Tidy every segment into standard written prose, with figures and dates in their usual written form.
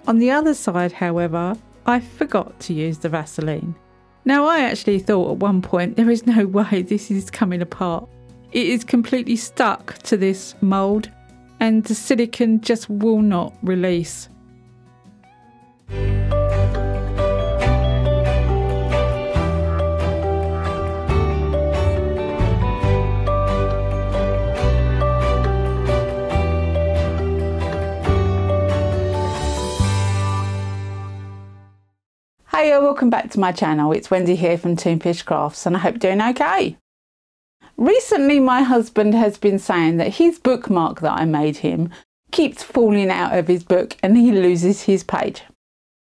On the other side, however, I forgot to use the Vaseline. Now, I actually thought at one point, there is no way this is coming apart. It is completely stuck to this mould and the silicone just will not release. Hey, welcome back to my channel. It's Wendy here from Toonpish Crafts and I hope you're doing okay. Recently my husband has been saying that his bookmark that I made him keeps falling out of his book and he loses his page.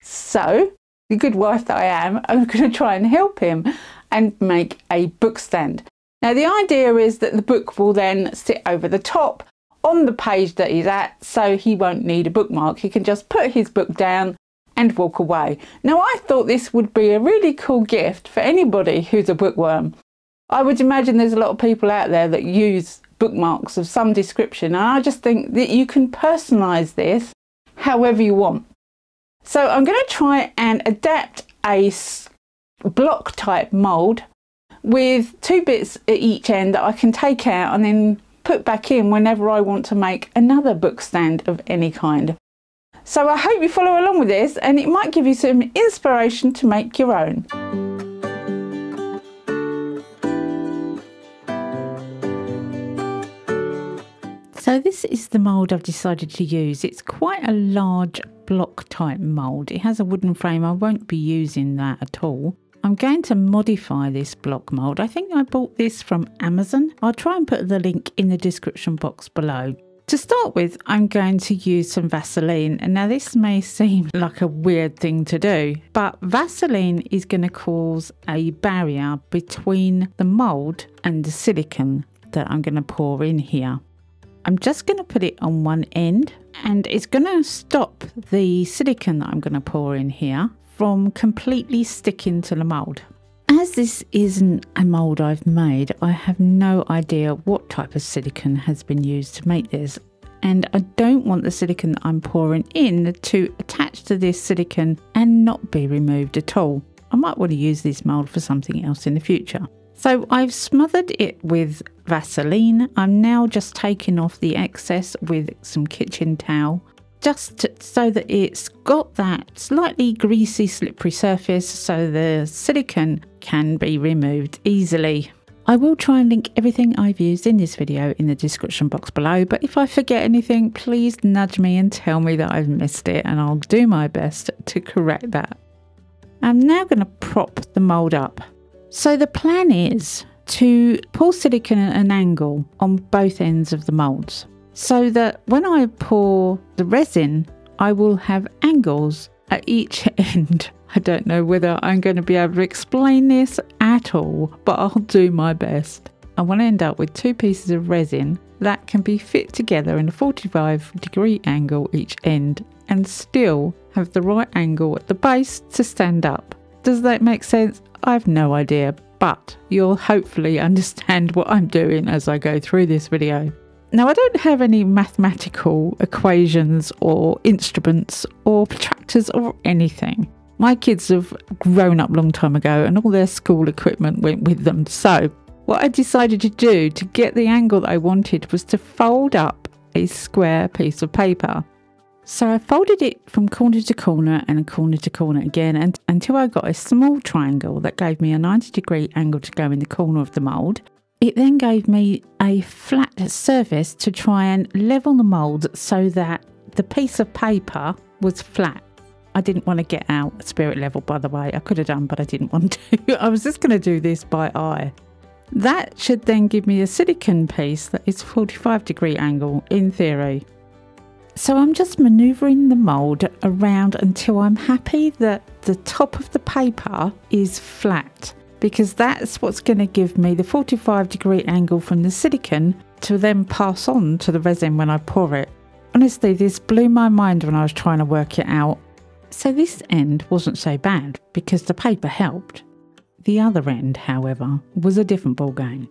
So, the good wife that I am, I'm going to try and help him and make a book stand. Now the idea is that the book will then sit over the top on the page that he's at, so he won't need a bookmark. He can just put his book down and walk away. Now I thought this would be a really cool gift for anybody who's a bookworm. I would imagine there's a lot of people out there that use bookmarks of some description, and I just think that you can personalise this however you want. So I'm going to try and adapt a block type mould with two bits at each end that I can take out and then put back in whenever I want to make another book stand of any kind. So I hope you follow along with this and it might give you some inspiration to make your own. So this is the mould I've decided to use. It's quite a large block type mould. It has a wooden frame. I won't be using that at all. I'm going to modify this block mould. I think I bought this from Amazon. I'll try and put the link in the description box below. To start with, I'm going to use some Vaseline. And now this may seem like a weird thing to do, but Vaseline is going to cause a barrier between the mould and the silicone that I'm going to pour in here. I'm just going to put it on one end and it's going to stop the silicone that I'm going to pour in here from completely sticking to the mould. As this isn't a mould I've made, I have no idea what type of silicone has been used to make this, and I don't want the silicone that I'm pouring in to attach to this silicone and not be removed at all. I might want to use this mould for something else in the future. So I've smothered it with Vaseline. I'm now just taking off the excess with some kitchen towel, just so that it's got that slightly greasy, slippery surface so the silicone can be removed easily. I will try and link everything I've used in this video in the description box below, but if I forget anything, please nudge me and tell me that I've missed it and I'll do my best to correct that. I'm now going to prop the mould up. So the plan is to pour silicone at an angle on both ends of the moulds, so that when I pour the resin, I will have angles at each end. I don't know whether I'm going to be able to explain this at all, but I'll do my best. I want to end up with two pieces of resin that can be fit together in a 45-degree angle each end and still have the right angle at the base to stand up. Does that make sense? I have no idea, but you'll hopefully understand what I'm doing as I go through this video. Now, I don't have any mathematical equations or instruments or protractors or anything. My kids have grown up a long time ago and all their school equipment went with them. So what I decided to do to get the angle that I wanted was to fold up a square piece of paper. So I folded it from corner to corner and corner to corner again until I got a small triangle that gave me a 90-degree angle to go in the corner of the mould. It then gave me a flat surface to try and level the mould so that the piece of paper was flat. I didn't want to get out spirit level, by the way. I could have done, but I didn't want to. I was just going to do this by eye. That should then give me a silicone piece that is 45-degree angle in theory. So I'm just manoeuvring the mould around until I'm happy that the top of the paper is flat, because that's what's going to give me the 45-degree angle from the silicone to then pass on to the resin when I pour it. Honestly, this blew my mind when I was trying to work it out. So this end wasn't so bad because the paper helped. The other end, however, was a different ballgame.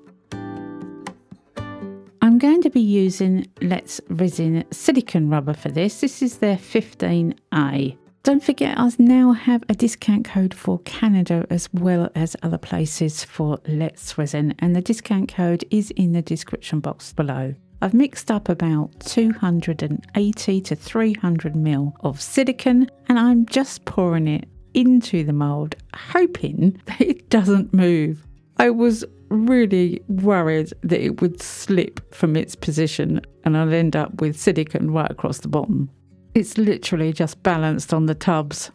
I'm I'm going to be using Let's Resin silicone rubber for this. This is their 15A. Don't forget, I now have a discount code for Canada as well as other places for Let's Resin, and the discount code is in the description box below. I've mixed up about 280 to 300 ml of silicone, and I'm just pouring it into the mould, hoping that it doesn't move. I was really worried that it would slip from its position and I'd end up with silicone right across the bottom. It's literally just balanced on the tubs.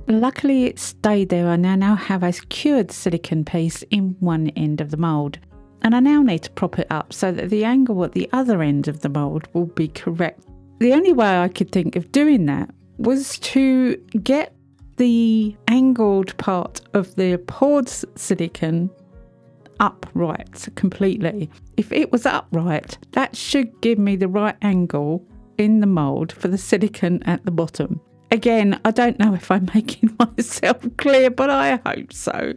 Luckily it stayed there, and I now have a cured silicone piece in one end of the mould. And I now need to prop it up so that the angle at the other end of the mould will be correct. The only way I could think of doing that was to get the angled part of the poured silicone upright completely. If it was upright, that should give me the right angle in the mould for the silicone at the bottom. Again, I don't know if I'm making myself clear, but I hope so.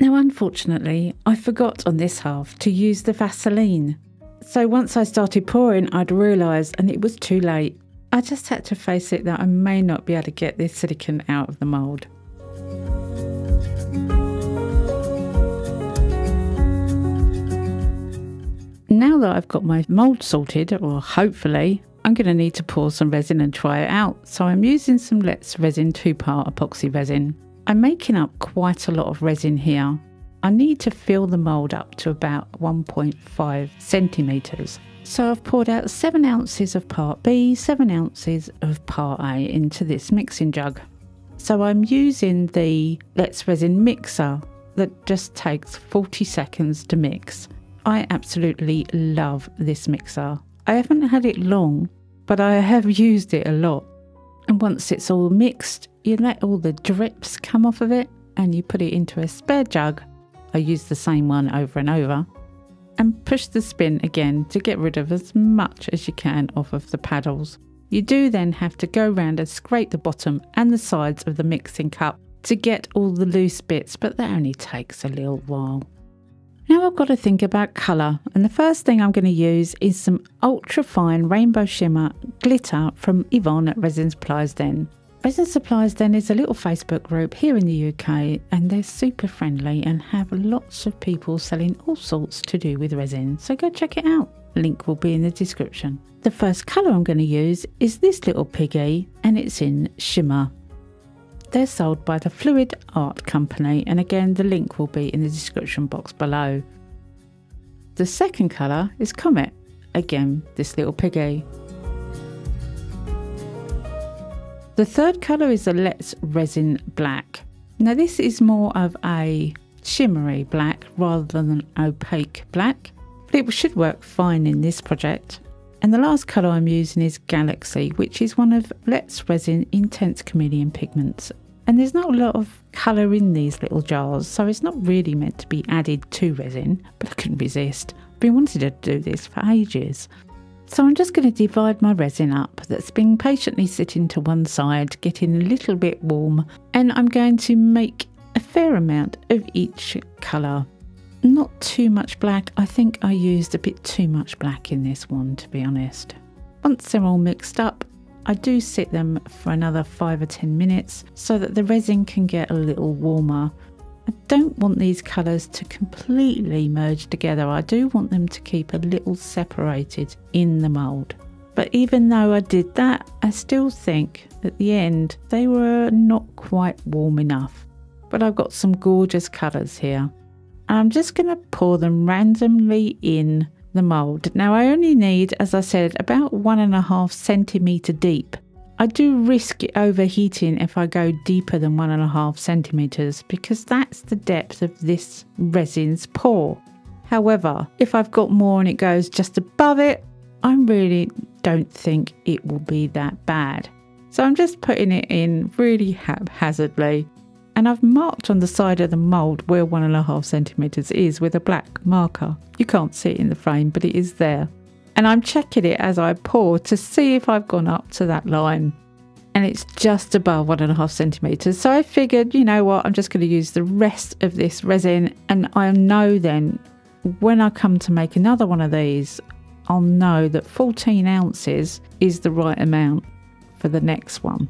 Now, unfortunately, I forgot on this half to use the Vaseline. So once I started pouring, I'd realised, and it was too late. I just had to face it that I may not be able to get this silicone out of the mould. Now that I've got my mould sorted, or hopefully, I'm going to need to pour some resin and try it out. So I'm using some Let's Resin 2-part epoxy resin. I'm making up quite a lot of resin here. I need to fill the mould up to about 1.5 centimetres. So I've poured out 7 ounces of part B, 7 ounces of part A into this mixing jug. So I'm using the Let's Resin mixer that just takes 40 seconds to mix. I absolutely love this mixer. I haven't had it long, but I have used it a lot. And once it's all mixed, you let all the drips come off of it and you put it into a spare jug. I use the same one over and over, and push the spin again to get rid of as much as you can off of the paddles. You do then have to go around and scrape the bottom and the sides of the mixing cup to get all the loose bits, but that only takes a little while. Now I've got to think about colour, and the first thing I'm going to use is some ultra fine rainbow shimmer glitter from Yvonne at Resin Supplies Den. Resin Supplies Den is a little Facebook group here in the UK, and they're super friendly and have lots of people selling all sorts to do with resin, so go check it out. Link will be in the description. The first colour I'm going to use is this little piggy, and it's in shimmer. They're sold by the Fluid Art Company, and again the link will be in the description box below. The second colour is Comet, again this little piggy. The third colour is a Let's Resin Black. Now this is more of a shimmery black rather than an opaque black, but it should work fine in this project. And the last colour I'm using is Galaxy, which is one of Let's Resin Intense Chameleon pigments. And there's not a lot of colour in these little jars, so it's not really meant to be added to resin, but I couldn't resist. I've been wanting to do this for ages. So I'm just going to divide my resin up that's been patiently sitting to one side, getting a little bit warm, and I'm going to make a fair amount of each colour. Not too much black. I think I used a bit too much black in this one, to be honest. Once they're all mixed up, I do sit them for another 5 or 10 minutes so that the resin can get a little warmer. I don't want these colours to completely merge together. I do want them to keep a little separated in the mould. But even though I did that, I still think at the end they were not quite warm enough. But I've got some gorgeous colours here. I'm just going to pour them randomly in the mould. Now I only need, as I said, about 1.5 centimetre deep. I do risk it overheating if I go deeper than 1.5 centimetres because that's the depth of this resin's pour. However, if I've got more and it goes just above it, I really don't think it will be that bad. So I'm just putting it in really haphazardly. And I've marked on the side of the mould where 1.5 centimetres is with a black marker. You can't see it in the frame, but it is there. And I'm checking it as I pour to see if I've gone up to that line. and it's just above 1.5 centimetres. So I figured, you know what, I'm just going to use the rest of this resin, and I know then when I come to make another one of these, I'll know that 14 ounces is the right amount for the next one.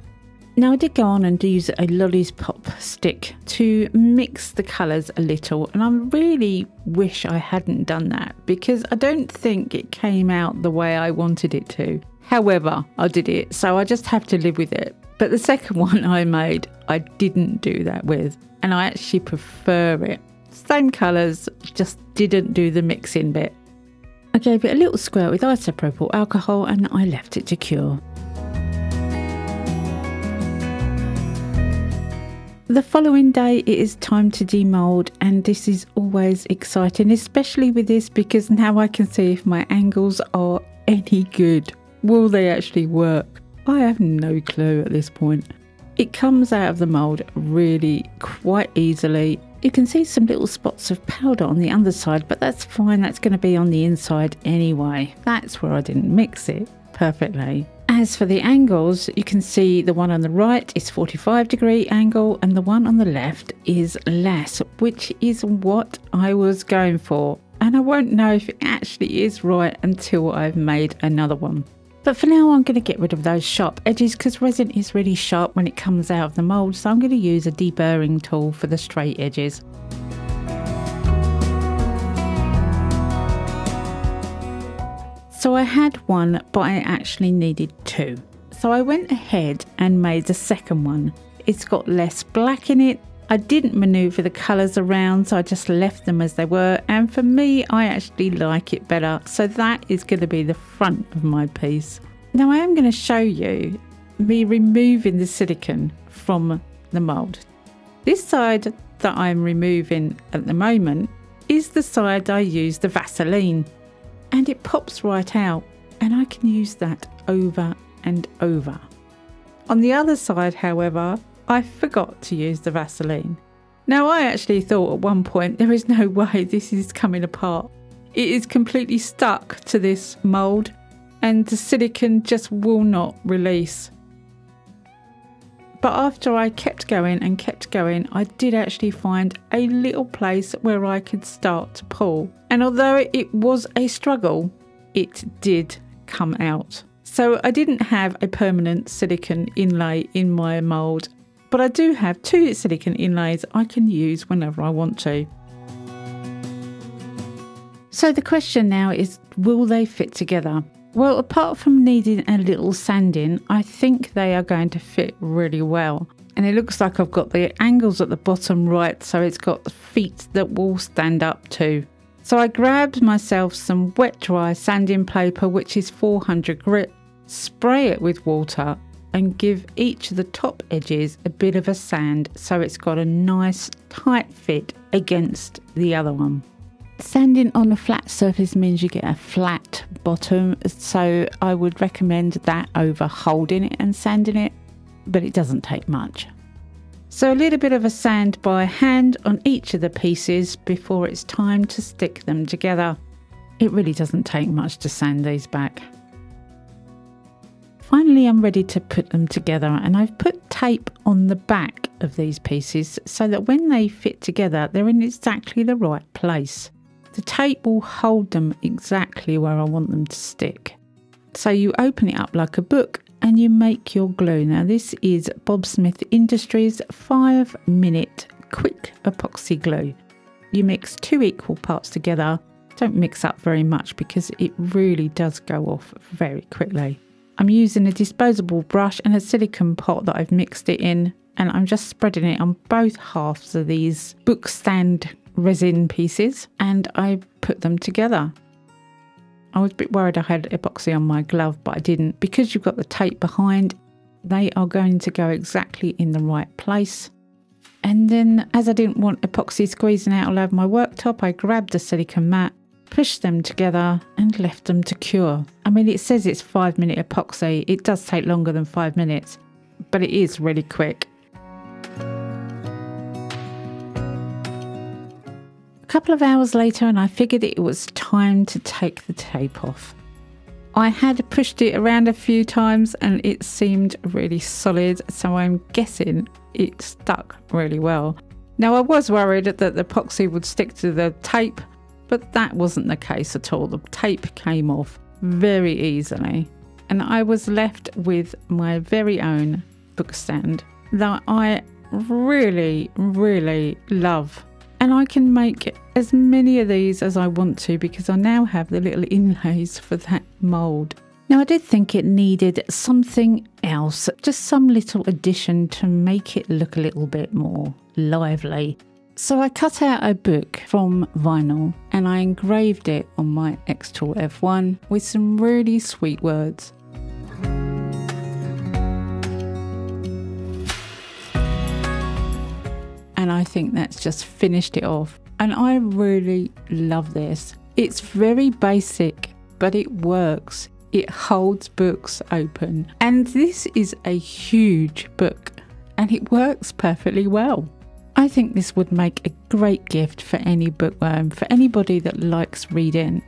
Now I did go on and use a lollipop stick to mix the colours a little, and I really wish I hadn't done that because I don't think it came out the way I wanted it to. However, I did it, so I just have to live with it. But the second one I made, I didn't do that with, and I actually prefer it. Same colours, just didn't do the mixing bit. I gave it a little squirt with isopropyl alcohol and I left it to cure. The following day it is time to demould, and this is always exciting, especially with this because now I can see if my angles are any good. Will they actually work? I have no clue at this point. It comes out of the mould really quite easily. You can see some little spots of powder on the underside, but that's fine, that's going to be on the inside anyway. That's where I didn't mix it perfectly. As for the angles, you can see the one on the right is 45-degree angle and the one on the left is less, which is what I was going for. And I won't know if it actually is right until I've made another one. But for now I'm going to get rid of those sharp edges because resin is really sharp when it comes out of the mould, so I'm going to use a deburring tool for the straight edges. So I had one, but I actually needed two. So I went ahead and made the second one. It's got less black in it. I didn't manoeuvre the colours around, so I just left them as they were. And for me, I actually like it better. So that is going to be the front of my piece. Now I am going to show you me removing the silicone from the mould. This side that I'm removing at the moment is the side I used the Vaseline. And it pops right out, and I can use that over and over. On the other side, however, I forgot to use the Vaseline. Now I actually thought at one point there is no way this is coming apart. It is completely stuck to this mould and the silicone just will not release. But after I kept going and kept going, I did actually find a little place where I could start to pull. And although it was a struggle, it did come out. So I didn't have a permanent silicone inlay in my mould, but I do have two silicone inlays I can use whenever I want to. So the question now is, will they fit together? Well, apart from needing a little sanding, I think they are going to fit really well. And it looks like I've got the angles at the bottom right, so it's got feet that will stand up too. So I grabbed myself some wet dry sanding paper, which is 400 grit, spray it with water and give each of the top edges a bit of a sand so it's got a nice tight fit against the other one. Sanding on a flat surface means you get a flat bottom, so I would recommend that over holding it and sanding it, but it doesn't take much. So a little bit of a sand by hand on each of the pieces before it's time to stick them together. It really doesn't take much to sand these back. Finally, I'm ready to put them together, and I've put tape on the back of these pieces so that when they fit together, they're in exactly the right place. The tape will hold them exactly where I want them to stick. So you open it up like a book and you make your glue. Now this is Bob Smith Industries 5-minute quick epoxy glue. You mix 2 equal parts together. Don't mix up very much because it really does go off very quickly. I'm using a disposable brush and a silicone pot that I've mixed it in, and I'm just spreading it on both halves of these book stand resin pieces, and I put them together. I was a bit worried I had epoxy on my glove, but I didn't. Because you've got the tape behind, they are going to go exactly in the right place. And then, as I didn't want epoxy squeezing out all over my worktop, I grabbed a silicone mat, pushed them together and left them to cure. I mean, it says it's 5-minute epoxy. It does take longer than 5 minutes, but it is really quick. A couple of hours later and I figured it was time to take the tape off. I had pushed it around a few times and it seemed really solid, so I'm guessing it stuck really well. Now I was worried that the epoxy would stick to the tape, but that wasn't the case at all. The tape came off very easily and I was left with my very own book stand that I really, really love. And I can make as many of these as I want to because I now have the little inlays for that mould. Now I did think it needed something else, just some little addition to make it look a little bit more lively. So I cut out a book from vinyl and I engraved it on my X-Tool F1 with some really sweet words. And I think that's just finished it off. And I really love this. It's very basic, but it works. It holds books open. And this is a huge book and it works perfectly well. I think this would make a great gift for any bookworm, for anybody that likes reading.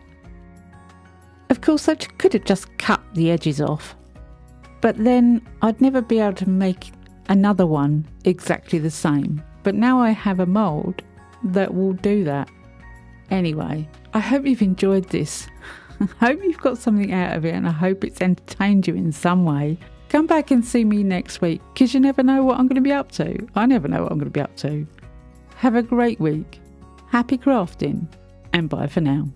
Of course, I could have just cut the edges off, but then I'd never be able to make another one exactly the same. But now I have a mould that will do that. Anyway, I hope you've enjoyed this. I hope you've got something out of it and I hope it's entertained you in some way. Come back and see me next week because you never know what I'm going to be up to. I never know what I'm going to be up to. Have a great week. Happy crafting and bye for now.